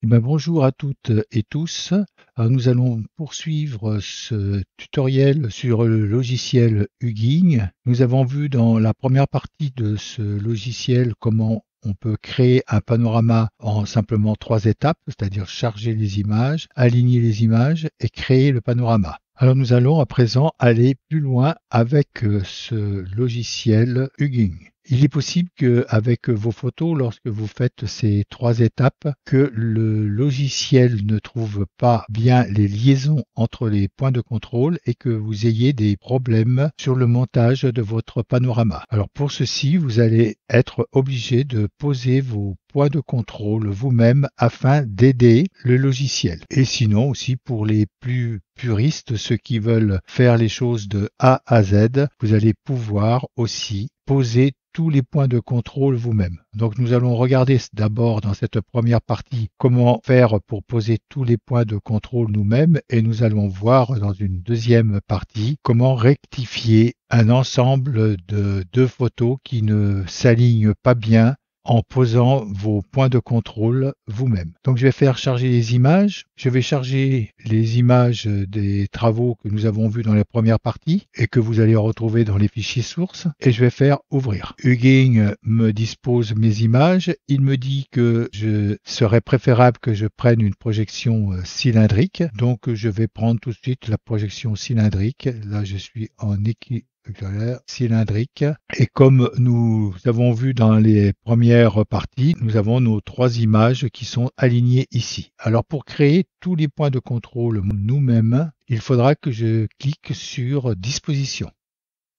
Bonjour à toutes et tous. Alors, nous allons poursuivre ce tutoriel sur le logiciel Hugging. Nous avons vu dans la première partie de ce logiciel comment on peut créer un panorama en simplement 3 étapes, c'est-à-dire charger les images, aligner les images et créer le panorama. Alors nous allons à présent aller plus loin avec ce logiciel Hugging. Il est possible qu'avec vos photos, lorsque vous faites ces 3 étapes, que le logiciel ne trouve pas bien les liaisons entre les points de contrôle et que vous ayez des problèmes sur le montage de votre panorama. Alors pour ceci, vous allez être obligé de poser vos points de contrôle vous-même afin d'aider le logiciel. Et sinon aussi pour les plus puristes, ceux qui veulent faire les choses de A à Z, vous allez pouvoir aussi poser tous les points de contrôle vous-même. Donc nous allons regarder d'abord dans cette première partie comment faire pour poser tous les points de contrôle nous-mêmes et nous allons voir dans une deuxième partie comment rectifier un ensemble de 2 photos qui ne s'alignent pas bien en posant vos points de contrôle vous-même. Donc je vais faire charger les images. Je vais charger les images des travaux que nous avons vus dans la première partie et que vous allez retrouver dans les fichiers sources. Et je vais faire ouvrir. Hugging me dispose mes images. Il me dit que je serait préférable que je prenne une projection cylindrique. Donc je vais prendre tout de suite la projection cylindrique. Là je suis en équilibre cylindrique. Et comme nous avons vu dans les premières parties, nous avons nos 3 images qui sont alignées ici. Alors pour créer tous les points de contrôle nous-mêmes, il faudra que je clique sur Disposition.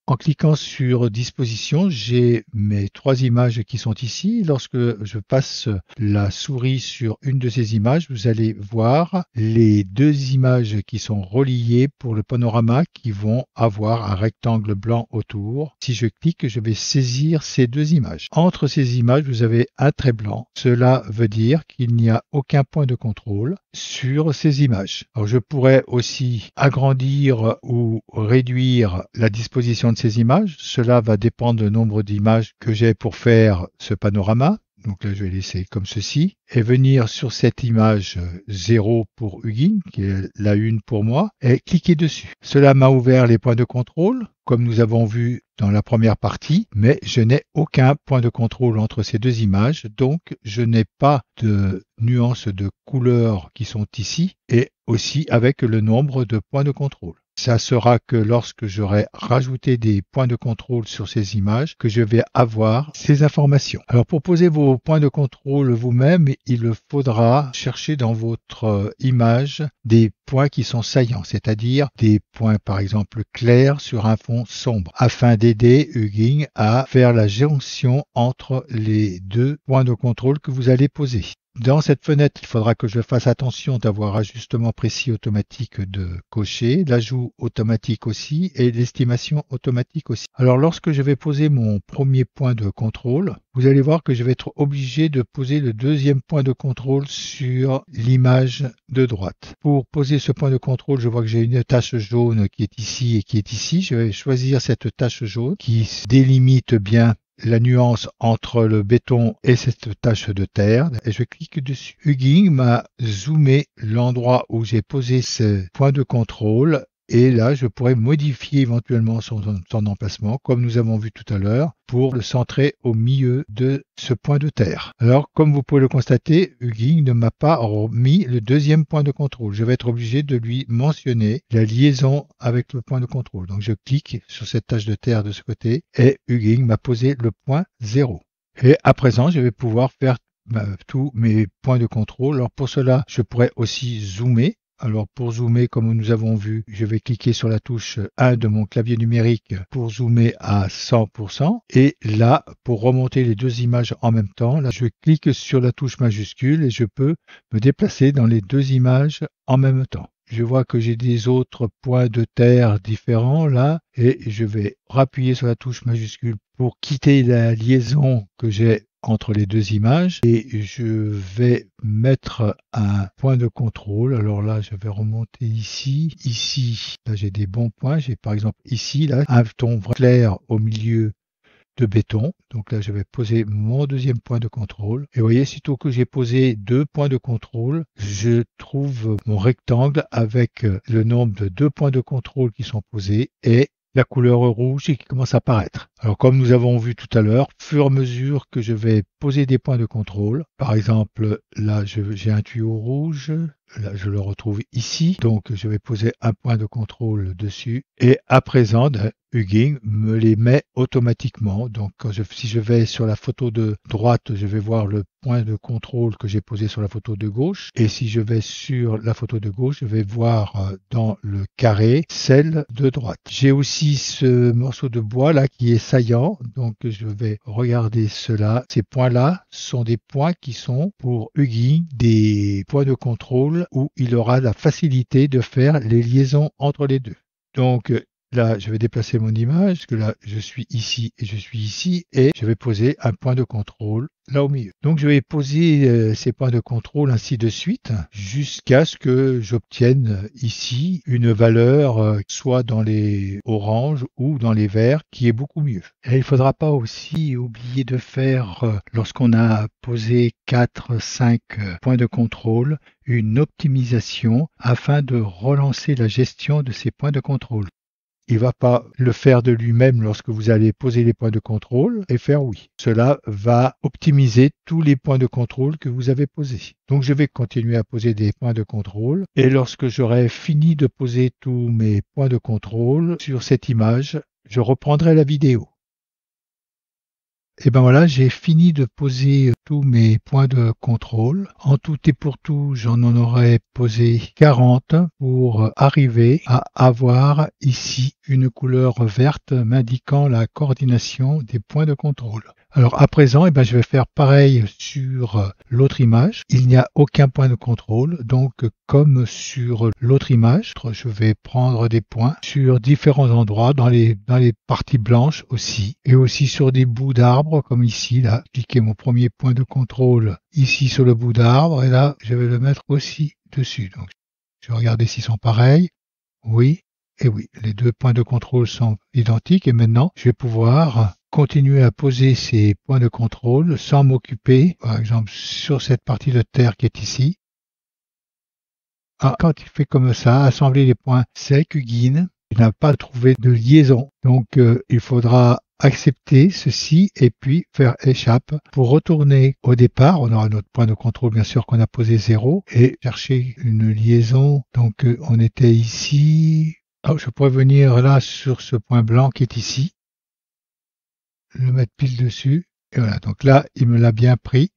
En cliquant sur Disposition, j'ai mes 3 images qui sont ici. Lorsque je passe la souris sur une de ces images, vous allez voir les 2 images qui sont reliées pour le panorama qui vont avoir un rectangle blanc autour. Si je clique, je vais saisir ces 2 images. Entre ces images, vous avez un trait blanc. Cela veut dire qu'il n'y a aucun point de contrôle sur ces images. Alors je pourrais aussi agrandir ou réduire la disposition de ces images. Cela va dépendre du nombre d'images que j'ai pour faire ce panorama. Donc là, je vais laisser comme ceci et venir sur cette image 0 pour Hugging, qui est la 1 pour moi, et cliquer dessus. Cela m'a ouvert les points de contrôle, comme nous avons vu dans la première partie, mais je n'ai aucun point de contrôle entre ces 2 images, donc je n'ai pas de nuances de couleurs qui sont ici, et aussi avec le nombre de points de contrôle. Ça sera que lorsque j'aurai rajouté des points de contrôle sur ces images que je vais avoir ces informations. Alors pour poser vos points de contrôle vous-même, il faudra chercher dans votre image des points qui sont saillants, c'est-à-dire des points par exemple clairs sur un fond sombre, afin d'aider Hugging à faire la jonction entre les 2 points de contrôle que vous allez poser. Dans cette fenêtre, il faudra que je fasse attention d'avoir ajustement précis automatique de cocher, l'ajout automatique aussi et l'estimation automatique aussi. Alors lorsque je vais poser mon premier point de contrôle, vous allez voir que je vais être obligé de poser le 2e point de contrôle sur l'image de droite. Pour poser ce point de contrôle, je vois que j'ai une tache jaune qui est ici et qui est ici. Je vais choisir cette tache jaune qui délimite bien la nuance entre le béton et cette tache de terre et je clique dessus. Hugging m'a zoomé l'endroit où j'ai posé ce point de contrôle et là je pourrais modifier éventuellement son emplacement comme nous avons vu tout à l'heure pour le centrer au milieu de ce point de terre. Alors comme vous pouvez le constater, Hugging ne m'a pas remis le 2e point de contrôle. Je vais être obligé de lui mentionner la liaison avec le point de contrôle. Donc je clique sur cette tache de terre de ce côté et Hugging m'a posé le point 0. Et à présent, je vais pouvoir faire tous mes points de contrôle. Alors pour cela, je pourrais aussi zoomer. Alors pour zoomer, comme nous avons vu, je vais cliquer sur la touche 1 de mon clavier numérique pour zoomer à 100%. Et là, pour remonter les 2 images en même temps, là, je clique sur la touche majuscule et je peux me déplacer dans les 2 images en même temps. Je vois que j'ai des autres points de terre différents là et je vais appuyer sur la touche majuscule pour quitter la liaison que j'ai entre les deux images et je vais mettre un point de contrôle. Alors là, je vais remonter ici. Ici, là j'ai des bons points. J'ai par exemple ici, là, un ton clair au milieu de béton. Donc là, je vais poser mon deuxième point de contrôle. Et vous voyez, sitôt que j'ai posé 2 points de contrôle, je trouve mon rectangle avec le nombre de 2 points de contrôle qui sont posés et la couleur rouge qui commence à apparaître. Alors comme nous avons vu tout à l'heure, au fur et à mesure que je vais poser des points de contrôle, par exemple là j'ai un tuyau rouge, là je le retrouve ici, donc je vais poser un point de contrôle dessus et à présent Hugging me les met automatiquement. Donc si je vais sur la photo de droite, je vais voir le point de contrôle que j'ai posé sur la photo de gauche. Et si je vais sur la photo de gauche, je vais voir dans le carré celle de droite. J'ai aussi ce morceau de bois là qui est saillant. Donc je vais regarder cela. Ces points-là sont des points qui sont pour Hugging des points de contrôle où il aura la facilité de faire les liaisons entre les deux. Donc là, je vais déplacer mon image, parce que là, je suis ici et je suis ici, et je vais poser un point de contrôle là au milieu. Donc, je vais poser ces points de contrôle ainsi de suite, jusqu'à ce que j'obtienne ici une valeur, soit dans les oranges ou dans les verts, qui est beaucoup mieux. Et il ne faudra pas aussi oublier de faire, lorsqu'on a posé 4-5 points de contrôle, une optimisation afin de relancer la gestion de ces points de contrôle. Il ne va pas le faire de lui-même lorsque vous allez poser les points de contrôle et faire oui. Cela va optimiser tous les points de contrôle que vous avez posés. Donc je vais continuer à poser des points de contrôle et lorsque j'aurai fini de poser tous mes points de contrôle sur cette image, je reprendrai la vidéo. Et ben voilà, j'ai fini de poser tous mes points de contrôle. En tout et pour tout, j'en aurais posé 40 pour arriver à avoir ici une couleur verte m'indiquant la coordination des points de contrôle. Alors à présent, je vais faire pareil sur l'autre image. Il n'y a aucun point de contrôle, donc comme sur l'autre image, je vais prendre des points sur différents endroits, dans les parties blanches aussi, et aussi sur des bouts d'arbres, comme ici, là. Cliquez mon premier point de contrôle ici sur le bout d'arbre, et là, je vais le mettre aussi dessus. Donc, je vais regarder s'ils sont pareils. Oui, et oui, les deux points de contrôle sont identiques, et maintenant, je vais pouvoir continuer à poser ces points de contrôle sans m'occuper, par exemple, sur cette partie de terre qui est ici. Quand il fait comme ça, assembler les points secs, Hugging, il n'a pas trouvé de liaison. Donc, il faudra accepter ceci et puis faire échappe pour retourner au départ. On aura notre point de contrôle, bien sûr, qu'on a posé 0 et chercher une liaison. Donc, on était ici. Je pourrais venir là sur ce point blanc qui est ici. Le mettre pile dessus. Et voilà. Donc là, il me l'a bien pris.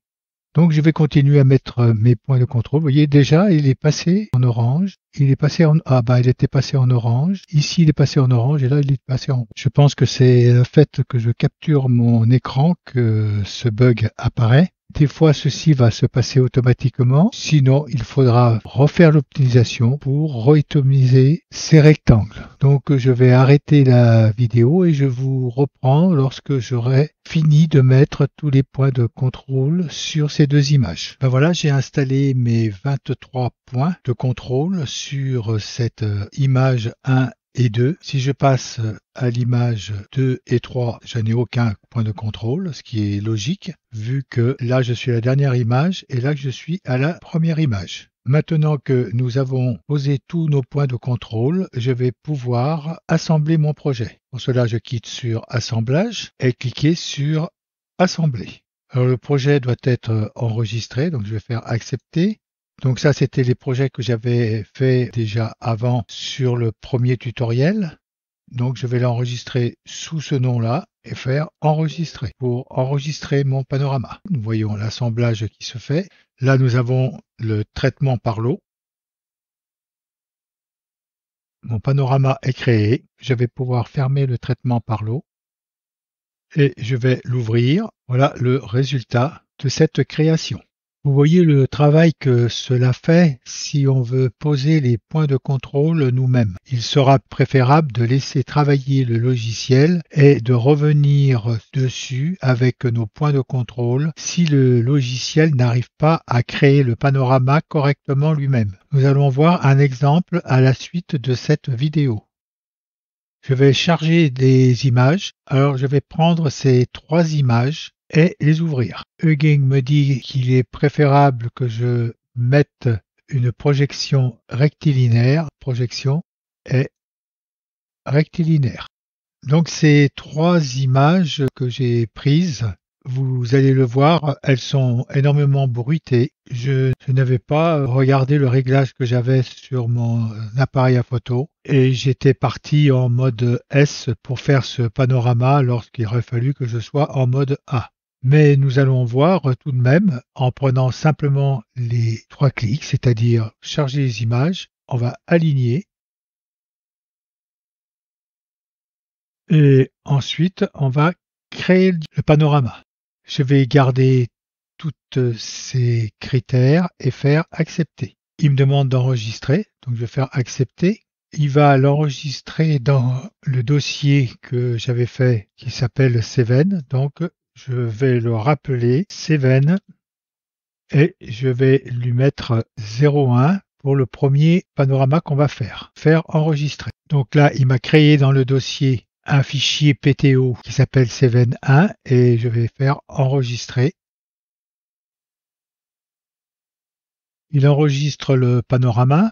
Donc je vais continuer à mettre mes points de contrôle. Vous voyez déjà, il est passé en orange. Il est passé en il était passé en orange. Ici, il est passé en orange et là, il est passé en rouge. Je pense que c'est le fait que je capture mon écran que ce bug apparaît. Des fois, ceci va se passer automatiquement. Sinon, il faudra refaire l'optimisation pour réoptimiser ces rectangles. Donc, je vais arrêter la vidéo et je vous reprends lorsque j'aurai fini de mettre tous les points de contrôle sur ces deux images. Voilà, j'ai installé mes 23 points de contrôle sur cette image 1 et 2. Si je passe à l'image 2 et 3, je n'ai aucun point de contrôle, ce qui est logique, vu que là je suis à la dernière image et là que je suis à la première image. Maintenant que nous avons posé tous nos points de contrôle, je vais pouvoir assembler mon projet. Pour cela, je quitte sur Assemblage et cliquer sur Assembler. Alors le projet doit être enregistré, donc je vais faire Accepter. Donc ça, c'était les projets que j'avais fait déjà avant sur le premier tutoriel. Donc je vais l'enregistrer sous ce nom-là et faire enregistrer pour enregistrer mon panorama. Nous voyons l'assemblage qui se fait. Là, nous avons le traitement par l'eau. Mon panorama est créé. Je vais pouvoir fermer le traitement par l'eau et je vais l'ouvrir. Voilà le résultat de cette création. Vous voyez le travail que cela fait si on veut poser les points de contrôle nous-mêmes. Il sera préférable de laisser travailler le logiciel et de revenir dessus avec nos points de contrôle si le logiciel n'arrive pas à créer le panorama correctement lui-même. Nous allons voir un exemple à la suite de cette vidéo. Je vais charger des images. Alors je vais prendre ces 3 images et les ouvrir. Hugging me dit qu'il est préférable que je mette une projection rectilinéaire. Projection est rectilinéaire. Donc ces 3 images que j'ai prises, vous allez le voir, elles sont énormément bruitées. Je n'avais pas regardé le réglage que j'avais sur mon appareil à photo et j'étais parti en mode S pour faire ce panorama lorsqu'il aurait fallu que je sois en mode A. Mais nous allons voir tout de même, en prenant simplement les 3 clics, c'est-à-dire charger les images, on va aligner. Et ensuite, on va créer le panorama. Je vais garder tous ces critères et faire accepter. Il me demande d'enregistrer, donc je vais faire accepter. Il va l'enregistrer dans le dossier que j'avais fait qui s'appelle Seven. Donc je vais le rappeler Seven et je vais lui mettre 01 pour le premier panorama qu'on va faire. Faire enregistrer. Donc là, il m'a créé dans le dossier un fichier PTO qui s'appelle Seven1 et je vais faire enregistrer. Il enregistre le panorama.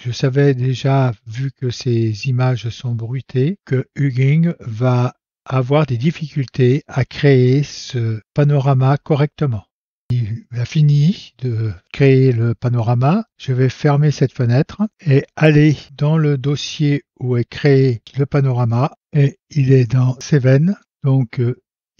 Je savais déjà, vu que ces images sont bruitées, que Hugging va avoir des difficultés à créer ce panorama correctement. Il a fini de créer le panorama. Je vais fermer cette fenêtre et aller dans le dossier où est créé le panorama et il est dans Seven. Donc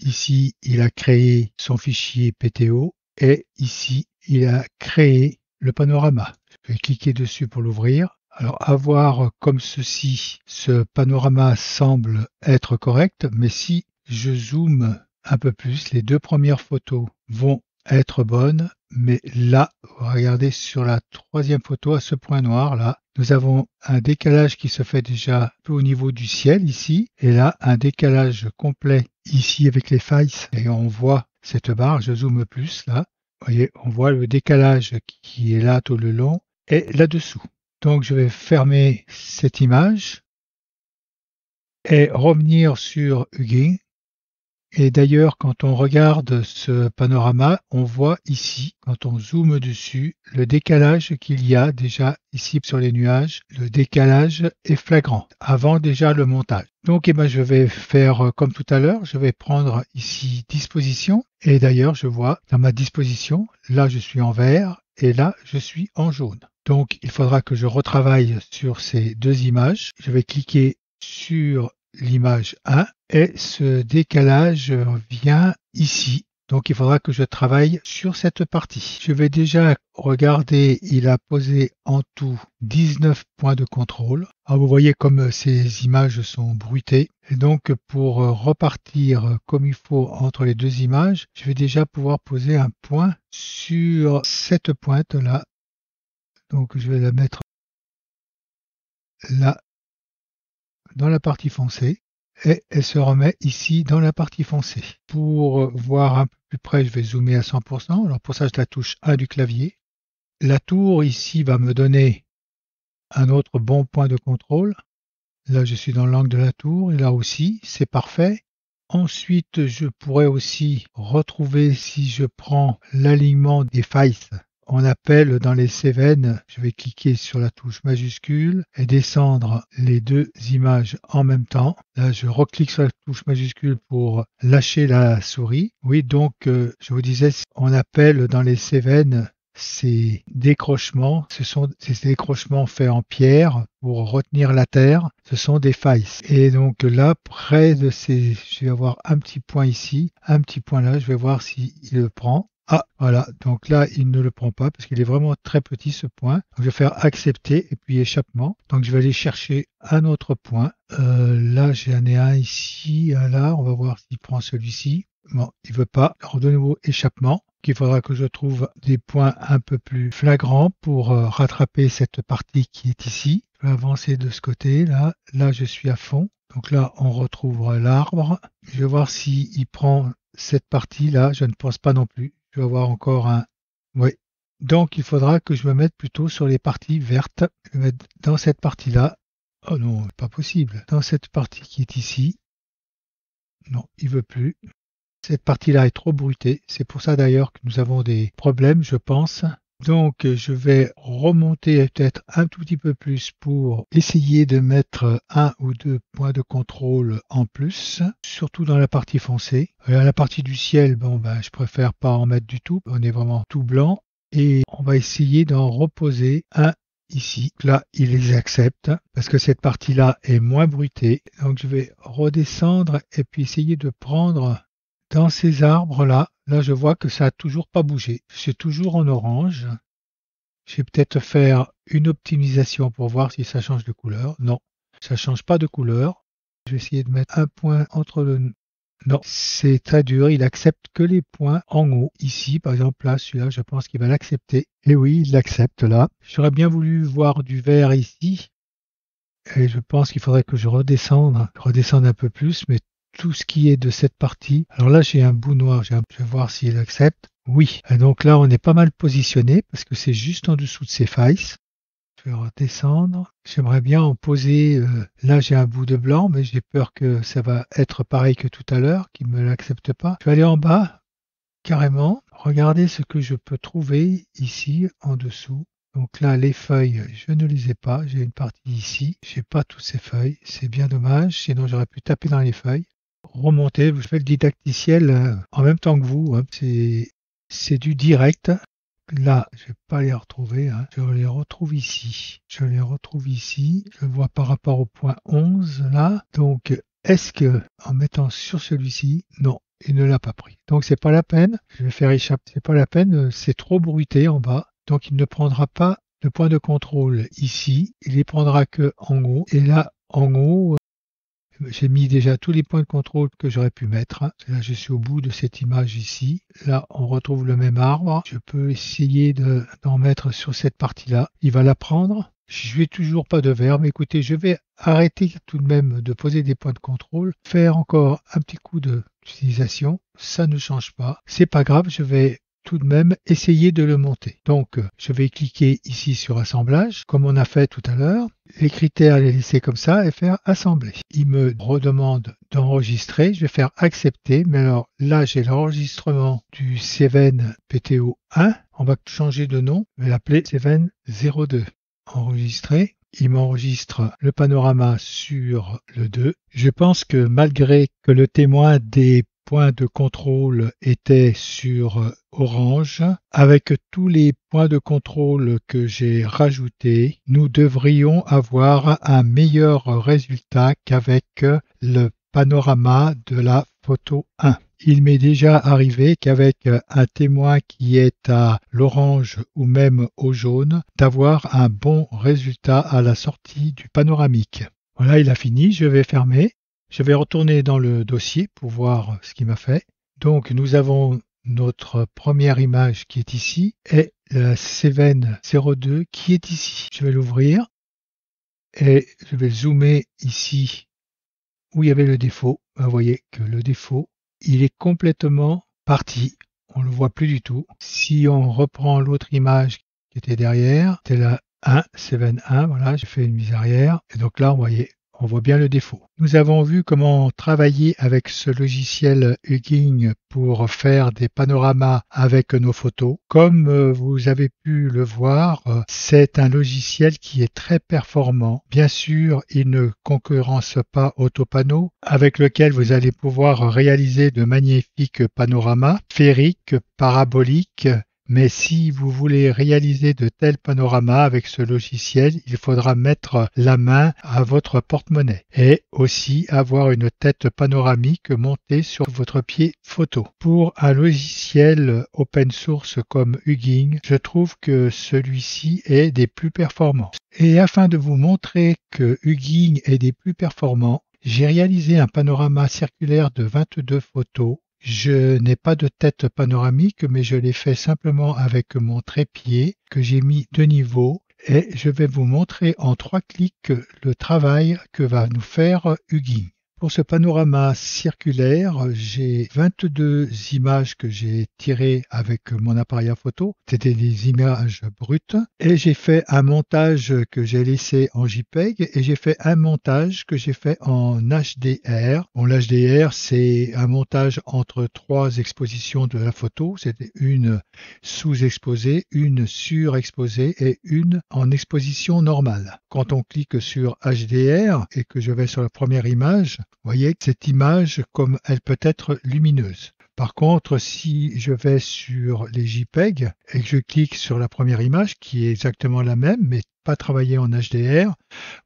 ici, il a créé son fichier PTO et ici, il a créé le panorama. Je vais cliquer dessus pour l'ouvrir. Alors, à voir comme ceci, ce panorama semble être correct, mais si je zoome un peu plus, les 2 premières photos vont être bonnes, mais là, regardez sur la 3e photo, à ce point noir là, nous avons un décalage qui se fait déjà un peu au niveau du ciel ici, et là, un décalage complet ici avec les failles, et on voit cette barre, je zoome plus là, vous voyez, on voit le décalage qui est là tout le long, et là-dessous. Donc je vais fermer cette image et revenir sur Hugging. Et d'ailleurs, quand on regarde ce panorama, on voit ici, quand on zoome dessus, le décalage qu'il y a déjà ici sur les nuages. Le décalage est flagrant, avant déjà le montage. Donc je vais faire comme tout à l'heure, je vais prendre ici disposition. Et d'ailleurs, je vois dans ma disposition, là je suis en vert et là je suis en jaune. Donc il faudra que je retravaille sur ces 2 images. Je vais cliquer sur l'image 1 et ce décalage vient ici. Donc il faudra que je travaille sur cette partie. Je vais déjà regarder, il a posé en tout 19 points de contrôle. Alors vous voyez comme ces images sont bruitées. Et donc pour repartir comme il faut entre les 2 images, je vais déjà pouvoir poser un point sur cette pointe là. Donc je vais la mettre là dans la partie foncée et elle se remet ici dans la partie foncée. Pour voir un peu plus près, je vais zoomer à 100%. Alors pour ça, je la touche 1 du clavier. La tour ici va me donner un autre bon point de contrôle. Là, je suis dans l'angle de la tour et là aussi, c'est parfait. Ensuite, je pourrais aussi retrouver, si je prends l'alignement des failles, on appelle dans les Seven, je vais cliquer sur la touche majuscule et descendre les 2 images en même temps. Là, je reclique sur la touche majuscule pour lâcher la souris. Oui, donc, je vous disais, on appelle dans les Seven ces décrochements, ce sont ces décrochements faits en pierre pour retenir la terre, ce sont des failles. Et donc là, près de ces, je vais avoir un petit point ici, un petit point là, je vais voir s'il le prend. Ah, voilà, donc là, il ne le prend pas parce qu'il est vraiment très petit ce point. Donc, je vais faire accepter et puis échappement. Donc, je vais aller chercher un autre point. Là, j'en ai un ici, un là. On va voir s'il prend celui-ci. Bon, il veut pas. Alors, de nouveau, échappement. Il faudra que je trouve des points un peu plus flagrants pour rattraper cette partie qui est ici. Je vais avancer de ce côté, là. Là, je suis à fond. Donc là, on retrouve l'arbre. Je vais voir s'il prend cette partie-là. Je ne pense pas non plus. Je vais avoir encore un... Oui. Donc, il faudra que je me mette plutôt sur les parties vertes. Je vais mettre dans cette partie-là. Oh non, pas possible. Dans cette partie qui est ici. Non, il veut plus. Cette partie-là est trop bruitée. C'est pour ça d'ailleurs que nous avons des problèmes, je pense. Donc, je vais remonter peut-être un tout petit peu plus pour essayer de mettre un ou deux points de contrôle en plus, surtout dans la partie foncée. La partie du ciel, je préfère pas en mettre du tout. On est vraiment tout blanc. Et on va essayer d'en reposer un ici. Là, il les accepte parce que cette partie-là est moins bruitée. Donc, je vais redescendre et puis essayer de prendre dans ces arbres-là. Là, je vois que ça n'a toujours pas bougé. C'est toujours en orange. Je vais peut-être faire une optimisation pour voir si ça change de couleur. Non, ça ne change pas de couleur. Je vais essayer de mettre un point entre le... Non, c'est très dur. Il accepte que les points en haut. Ici, par exemple, là, celui-là, je pense qu'il va l'accepter. Et oui, il l'accepte là. J'aurais bien voulu voir du vert ici. Et je pense qu'il faudrait que je redescende un peu plus, mais tout ce qui est de cette partie. Alors là, j'ai un bout noir. Je vais voir s'il accepte. Oui. Et donc là, on est pas mal positionné parce que c'est juste en dessous de ces failles. Je vais redescendre. J'aimerais bien en poser. Là, j'ai un bout de blanc, mais j'ai peur que ça va être pareil que tout à l'heure, qu'il ne me l'accepte pas. Je vais aller en bas, carrément. Regardez ce que je peux trouver ici, en dessous. Donc là, les feuilles, je ne les ai pas. J'ai une partie ici. J'ai pas toutes ces feuilles. C'est bien dommage. Sinon, j'aurais pu taper dans les feuilles. Remonter. Je fais le didacticiel en même temps que vous. Hein. C'est du direct. Là, je vais pas les retrouver. Hein. Je les retrouve ici. Je vois par rapport au point 11 là. Donc, est-ce que en mettant sur celui-ci, non, il ne l'a pas pris. Donc, c'est pas la peine. Je vais faire échapper. C'est pas la peine. C'est trop bruité en bas. Donc, il ne prendra pas le point de contrôle ici. Il les prendra que en haut. Et là, en haut, j'ai mis déjà tous les points de contrôle que j'aurais pu mettre. Là, je suis au bout de cette image ici. Là, on retrouve le même arbre. Je peux essayer d'en mettre sur cette partie-là. Il va la prendre. Je n'ai toujours pas de vert, mais écoutez, je vais arrêter tout de même de poser des points de contrôle, faire encore un petit coup d'utilisation. Ça ne change pas. C'est pas grave, je vais tout de même essayer de le monter. Donc, je vais cliquer ici sur assemblage, comme on a fait tout à l'heure. Les critères, les laisser comme ça et faire assembler. Il me redemande d'enregistrer. Je vais faire accepter. Mais alors là, j'ai l'enregistrement du Seven PTO 1. On va changer de nom. Je vais l'appeler Seven 02. Enregistrer. Il m'enregistre le panorama sur le 2. Je pense que malgré que le témoin des points de contrôle était sur orange, avec tous les points de contrôle que j'ai rajoutés, nous devrions avoir un meilleur résultat qu'avec le panorama de la photo 1. Il m'est déjà arrivé qu'avec un témoin qui est à l'orange ou même au jaune, d'avoir un bon résultat à la sortie du panoramique. Voilà, il a fini, je vais fermer. Je vais retourner dans le dossier pour voir ce qu'il m'a fait. Donc, nous avons notre première image qui est ici et la Seven 02 qui est ici. Je vais l'ouvrir et je vais zoomer ici où il y avait le défaut. Vous voyez que le défaut, il est complètement parti. On ne le voit plus du tout. Si on reprend l'autre image qui était derrière, c'était la 1, Seven 1, voilà, j'ai fait une mise arrière. Et donc là, vous voyez, on voit bien le défaut. Nous avons vu comment travailler avec ce logiciel Hugging pour faire des panoramas avec nos photos. Comme vous avez pu le voir, c'est un logiciel qui est très performant. Bien sûr, il ne concurrence pas Autopano, avec lequel vous allez pouvoir réaliser de magnifiques panoramas sphériques, paraboliques. Mais si vous voulez réaliser de tels panoramas avec ce logiciel, il faudra mettre la main à votre porte-monnaie et aussi avoir une tête panoramique montée sur votre pied photo. Pour un logiciel open source comme Hugging, je trouve que celui-ci est des plus performants. Et afin de vous montrer que Hugging est des plus performants, j'ai réalisé un panorama circulaire de 22 photos. Je n'ai pas de tête panoramique, mais je l'ai fait simplement avec mon trépied que j'ai mis de niveau. Et je vais vous montrer en 3 clics le travail que va nous faire Hugging. Pour ce panorama circulaire, j'ai 22 images que j'ai tirées avec mon appareil à photo. C'était des images brutes. Et j'ai fait un montage que j'ai laissé en JPEG et j'ai fait un montage que j'ai fait en HDR. Bon, l'HDR, c'est un montage entre 3 expositions de la photo. C'était une sous-exposée, une surexposée et une en exposition normale. Quand on clique sur HDR et que je vais sur la première image, vous voyez que cette image, comme elle peut être lumineuse. Par contre, si je vais sur les JPEG et que je clique sur la première image, qui est exactement la même, mais pas travaillée en HDR,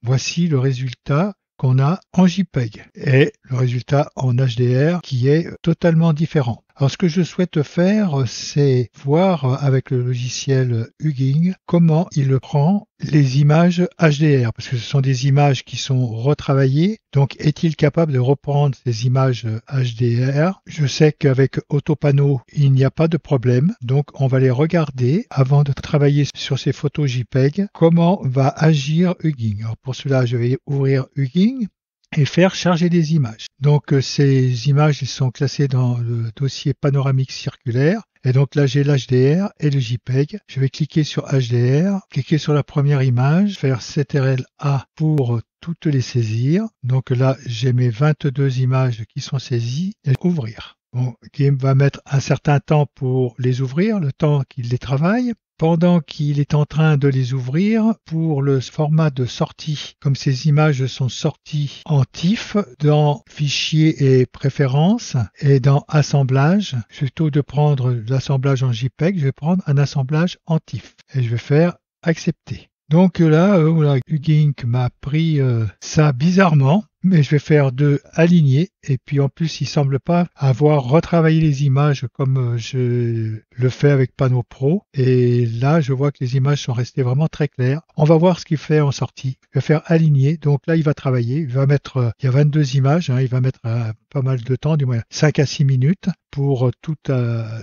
voici le résultat qu'on a en JPEG et le résultat en HDR qui est totalement différent. Alors ce que je souhaite faire, c'est voir avec le logiciel Hugging comment il prend les images HDR, parce que ce sont des images qui sont retravaillées. Donc est-il capable de reprendre ces images HDR? Je sais qu'avec Autopano, il n'y a pas de problème. Donc on va les regarder avant de travailler sur ces photos JPEG. Comment va agir Hugging? Alors pour cela, je vais ouvrir Hugging et faire charger des images. Donc ces images elles sont classées dans le dossier panoramique circulaire. Et donc là j'ai l'HDR et le JPEG. Je vais cliquer sur HDR, cliquer sur la première image, faire CTRL-A pour toutes les saisir. Donc là j'ai mes 22 images qui sont saisies et ouvrir. Bon, Game va mettre un certain temps pour les ouvrir, le temps qu'il les travaille. Pendant qu'il est en train de les ouvrir, pour le format de sortie, comme ces images sont sorties en TIFF, dans Fichier et Préférences et dans Assemblage, plutôt que de prendre l'assemblage en JPEG, je vais prendre un assemblage en TIFF et je vais faire Accepter. Donc là, Hugging m'a pris ça bizarrement. Mais je vais faire de aligner et puis en plus il semble pas avoir retravaillé les images comme je le fais avec Pano Pro et là je vois que les images sont restées vraiment très claires. On va voir ce qu'il fait en sortie. Je vais faire aligner, donc là il va travailler, il va mettre, il y a 22 images, il va mettre pas mal de temps, du moins 5 à 6 minutes pour tout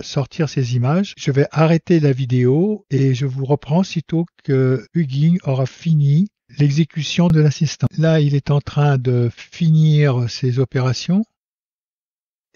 sortir ces images. Je vais arrêter la vidéo et je vous reprends sitôt que Hugging aura fini l'exécution de l'assistant. Là, il est en train de finir ses opérations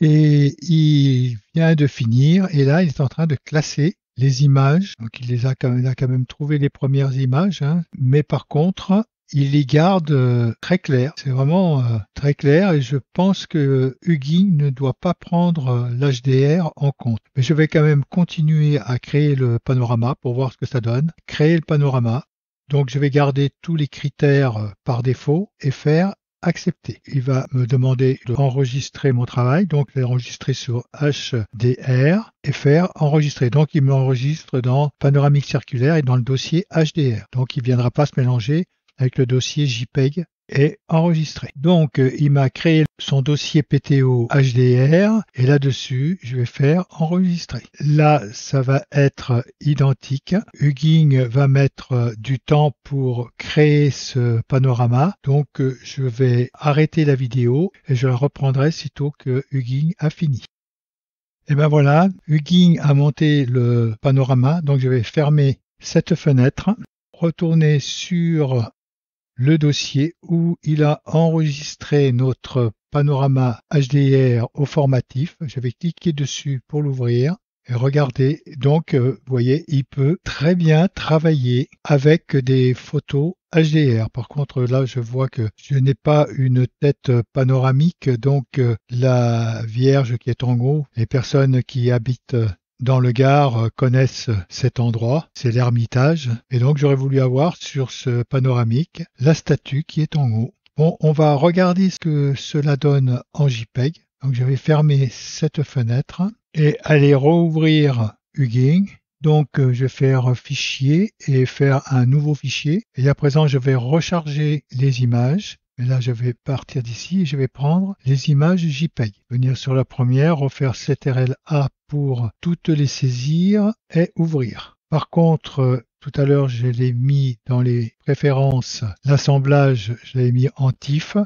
et il vient de finir et là, il est en train de classer les images. Donc, il a quand même trouvé les premières images, mais par contre, il les garde très claires. C'est vraiment très clair et je pense que Hugging ne doit pas prendre l'HDR en compte. Mais je vais quand même continuer à créer le panorama pour voir ce que ça donne. Créer le panorama. Donc je vais garder tous les critères par défaut et faire accepter. Il va me demander d'enregistrer mon travail, donc je vais enregistrer sur HDR et faire enregistrer. Donc il m'enregistre dans panoramique circulaire et dans le dossier HDR. Donc il ne viendra pas se mélanger avec le dossier JPEG et enregistré. Donc il m'a créé son dossier PTO HDR et là-dessus je vais faire enregistrer. Là ça va être identique. Hugging va mettre du temps pour créer ce panorama. Donc je vais arrêter la vidéo et je la reprendrai sitôt que Hugging a fini. Et ben voilà, Hugging a monté le panorama. Donc je vais fermer cette fenêtre, retourner sur le dossier où il a enregistré notre panorama HDR au formatif. Je vais cliquer dessus pour l'ouvrir et regardez. Donc, vous voyez, il peut très bien travailler avec des photos HDR. Par contre, là, je vois que je n'ai pas une tête panoramique, donc la Vierge qui est en haut, les personnes qui habitent dans le Gard connaissent cet endroit, c'est l'Ermitage, et donc j'aurais voulu avoir sur ce panoramique la statue qui est en haut. Bon, on va regarder ce que cela donne en JPEG. Donc je vais fermer cette fenêtre et aller rouvrir Hugging. Donc je vais faire fichier et faire un nouveau fichier. Et à présent je vais recharger les images. Et là, je vais partir d'ici et je vais prendre les images JPEG. Venir sur la première, refaire CTRL-A pour toutes les saisir et ouvrir. Par contre, tout à l'heure, je l'ai mis dans les préférences. L'assemblage, je l'ai mis en TIFF.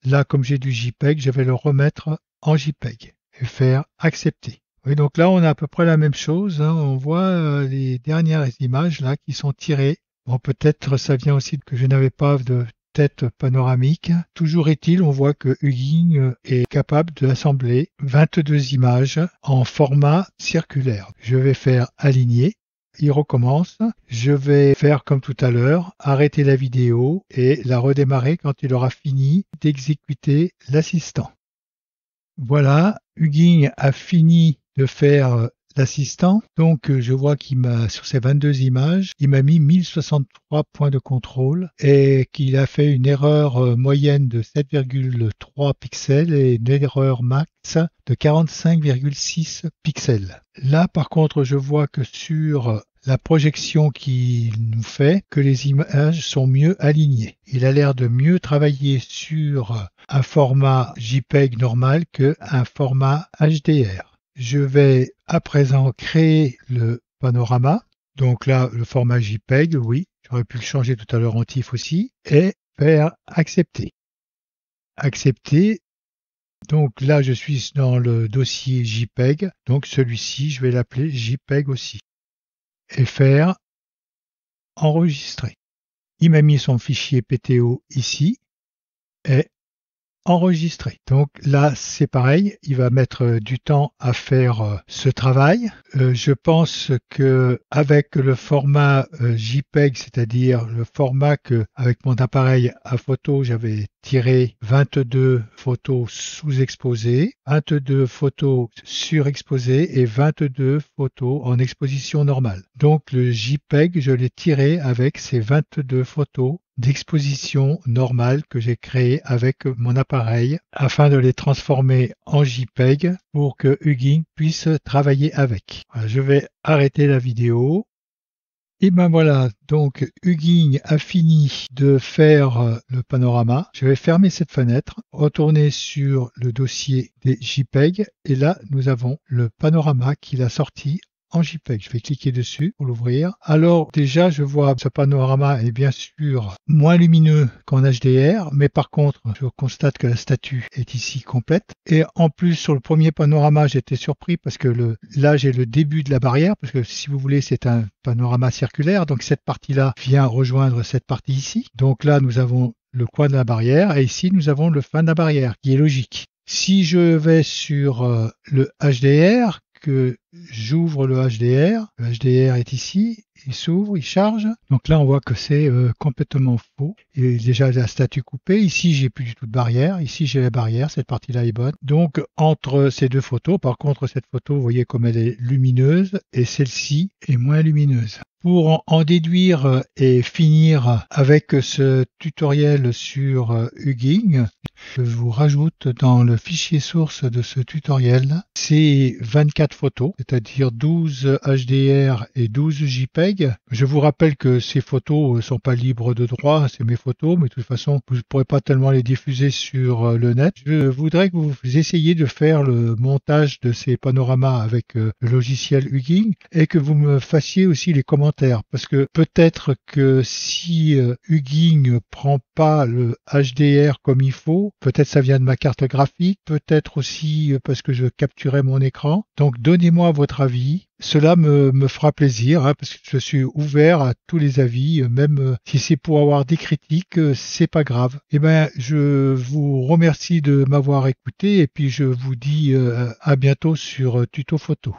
Là, comme j'ai du JPEG, je vais le remettre en JPEG. et faire accepter. Oui, donc là, on a à peu près la même chose, hein. On voit les dernières images là qui sont tirées. Bon, peut-être ça vient aussi que je n'avais pas de tête panoramique. Toujours est-il, on voit que Hugging est capable d'assembler 22 images en format circulaire. Je vais faire aligner. Il recommence. Je vais faire comme tout à l'heure, arrêter la vidéo et la redémarrer quand il aura fini d'exécuter l'assistant. Voilà, Hugging a fini de faire l'assistant. Donc je vois qu'il m'a, sur ces 22 images, il m'a mis 1063 points de contrôle et qu'il a fait une erreur moyenne de 7,3 pixels et une erreur max de 45,6 pixels. Là par contre je vois que sur la projection qu'il nous fait, que les images sont mieux alignées. Il a l'air de mieux travailler sur un format JPEG normal qu'un format HDR. Je vais à présent créer le panorama. Donc là, le format JPEG, oui, j'aurais pu le changer tout à l'heure en TIFF aussi, et faire accepter. Accepter. Donc là, je suis dans le dossier JPEG. Donc celui-ci, je vais l'appeler JPEG aussi. Et faire enregistrer. Il m'a mis son fichier PTO ici et enregistrer. Donc là, c'est pareil, il va mettre du temps à faire ce travail. Je pense que avec le format JPEG, c'est-à-dire le format que avec mon appareil à photo, j'avais tiré 22 photos sous-exposées, 22 photos surexposées et 22 photos en exposition normale. Donc le JPEG, je l'ai tiré avec ces 22 photos d'exposition normale que j'ai créé avec mon appareil afin de les transformer en JPEG pour que Hugging puisse travailler avec. Voilà, je vais arrêter la vidéo. Et ben voilà, donc Hugging a fini de faire le panorama. Je vais fermer cette fenêtre, retourner sur le dossier des JPEG et là nous avons le panorama qu'il a sorti en JPEG. Je vais cliquer dessus pour l'ouvrir. Alors déjà, je vois ce panorama est bien sûr moins lumineux qu'en HDR, mais par contre, je constate que la statue est ici complète. Et en plus, sur le premier panorama, j'étais surpris parce que là, j'ai le début de la barrière, parce que si vous voulez, c'est un panorama circulaire. Donc cette partie-là vient rejoindre cette partie ici. Donc là, nous avons le coin de la barrière et ici, nous avons le fin de la barrière, qui est logique. Si je vais sur le HDR, que j'ouvre le HDR est ici, il s'ouvre, il charge. Donc là, on voit que c'est complètement faux. Et déjà la statue coupée. Ici, j'ai plus du tout de barrière. Ici, j'ai la barrière. Cette partie-là est bonne. Donc, entre ces deux photos, par contre, cette photo, vous voyez comme elle est lumineuse et celle-ci est moins lumineuse. Pour en déduire et finir avec ce tutoriel sur Hugging, je vous rajoute dans le fichier source de ce tutoriel ces 24 photos, c'est-à-dire 12 HDR et 12 JPEG. Je vous rappelle que ces photos ne sont pas libres de droit, c'est mes photos, mais de toute façon, vous ne pourrez pas tellement les diffuser sur le net. Je voudrais que vous essayiez de faire le montage de ces panoramas avec le logiciel Hugging et que vous me fassiez aussi les commentaires, parce que peut-être que si Hugging prend pas le HDR comme il faut, peut-être ça vient de ma carte graphique, peut-être aussi parce que je capturais mon écran. Donc donnez-moi votre avis. Cela me fera plaisir, hein, parce que je suis ouvert à tous les avis, même si c'est pour avoir des critiques, c'est pas grave. Eh ben, je vous remercie de m'avoir écouté et puis je vous dis à bientôt sur Tuto Photo.